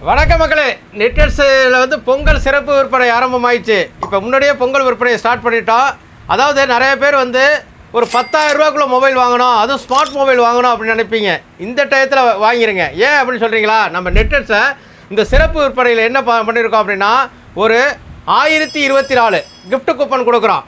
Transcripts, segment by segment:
வணக்க மக்களே, நெட்டர்ஸில் வந்து பொங்கல் சிறப்பு விற்பனை ஆரம்பமாயிடுச்சு. இப்போ முன்னாடியே பொங்கல் விற்பனையை ஸ்டார்ட் பண்ணிட்டோம். அதாவது நிறைய பேர் வந்து ஒரு 10,000 ரூபாக்குள்ளே மொபைல் வாங்கணும், அதுவும் ஸ்மார்ட் மொபைல் வாங்கணும் அப்படின்னு நினைப்பீங்க. இந்த டயத்தில் வாங்கிடுங்க. ஏன் அப்படின்னு சொல்கிறீங்களா? நம்ம நெட்டர்ஸை இந்த சிறப்பு விற்பனையில் என்ன பண்ணியிருக்கோம் அப்படின்னா, ஒரு 1024 கிஃப்ட் கூப்பன் கொடுக்குறோம்.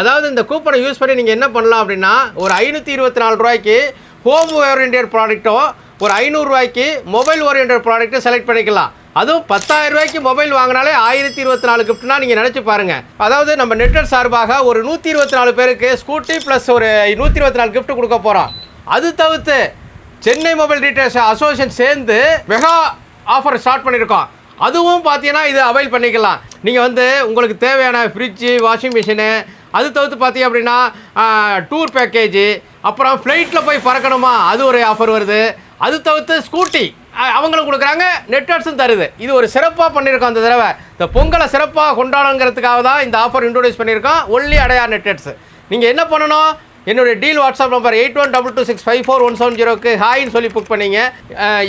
அதாவது இந்த கூப்பனை யூஸ் பண்ணி நீங்கள் என்ன பண்ணலாம் அப்படின்னா, ஒரு 524 ரூபாய்க்கு ஹோம் ஓரியன்டட் ப்ராடக்ட்டும், ஒரு 500 ரூபாய்க்கு மொபைல் ஓரியன்டட் ப்ராடக்ட்டை செலக்ட் பண்ணிக்கலாம். அதுவும் 10,000 ரூபாய்க்கு மொபைல் வாங்கினாலே 1024 கிஃப்ட்னா நீங்கள் நினச்சி பாருங்கள். அதாவது நம்ம நெட்டர் சார்பாக ஒரு 124 பேருக்கு ஸ்கூட்டி ப்ளஸ் ஒரு 124 கிஃப்ட் கொடுக்க போகிறோம். அது தவிர்த்து சென்னை மொபைல் ரீட்டெயில்ஸ் அசோசியேஷன் சேர்ந்து மெகா ஆஃபர் ஸ்டார்ட் பண்ணியிருக்கோம். அதுவும் பார்த்தீங்கன்னா இது அவைல் பண்ணிக்கலாம். நீங்கள் வந்து உங்களுக்கு தேவையான ஃப்ரிட்ஜு, வாஷிங் மிஷினு, அது தவிர்த்து பார்த்தீங்க அப்படின்னா டூர் பேக்கேஜு, அப்புறம் ஃப்ளைட்டில் போய் பறக்கணுமா அது ஒரு ஆஃபர் வருது. அது தவிர்த்து ஸ்கூட்டி அவங்களும் கொடுக்குறாங்க, நெட்வொர்க்ஸும் தருது. இது ஒரு சிறப்பாக பண்ணியிருக்கோம். அந்த தடவை இந்த பொங்கலை சிறப்பாக கொண்டாடுங்கிறதுக்காக தான் இந்த ஆஃபர் இன்ட்ரோடியூஸ் பண்ணியிருக்கோம். Only Adyar networks. நீங்கள் என்ன பண்ணணும், என்னுடைய டீல் வாட்ஸ்அப் நம்பர் 8122654170க்கு ஹாய்ன்னு சொல்லி புக் பண்ணிங்க.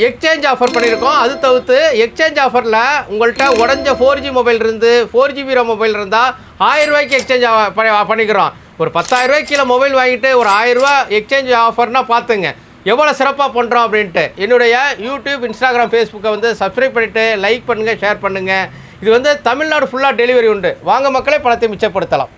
எக்ஸ்சேஞ்ச் ஆஃபர் பண்ணியிருக்கோம். அது தவிர்த்து எக்ஸ்சேஞ்ச் ஆஃபரில் உங்கள்கிட்ட உடஞ்ச 4G மொபைல் இருந்து 4GB மொபைல் இருந்தால் 1000 ரூபாய்க்கு எக்ஸ்சேஞ்ச் பண்ணிக்கிறோம். ஒரு 10,000 ரூபாய்க்கு கீழே மொபைல் வாங்கிட்டு ஒரு 1000 ரூபா எக்ஸ்சேஞ்ச் ஆஃபர்னால் பார்த்துங்க எவ்வளோ சிறப்பாக பண்ணுறோம் அப்படின்ட்டு. என்னுடைய யூடியூப், இன்ஸ்டாகிராம், ஃபேஸ்புக்கை வந்து சப்ஸ்கிரைப் பண்ணிவிட்டு லைக் பண்ணுங்கள், ஷேர் பண்ணுங்கள். இது வந்து தமிழ்நாடு ஃபுல்லாக டெலிவரி உண்டு. வாங்க மக்களே, பணத்தை மிச்சப்படுத்தலாம்.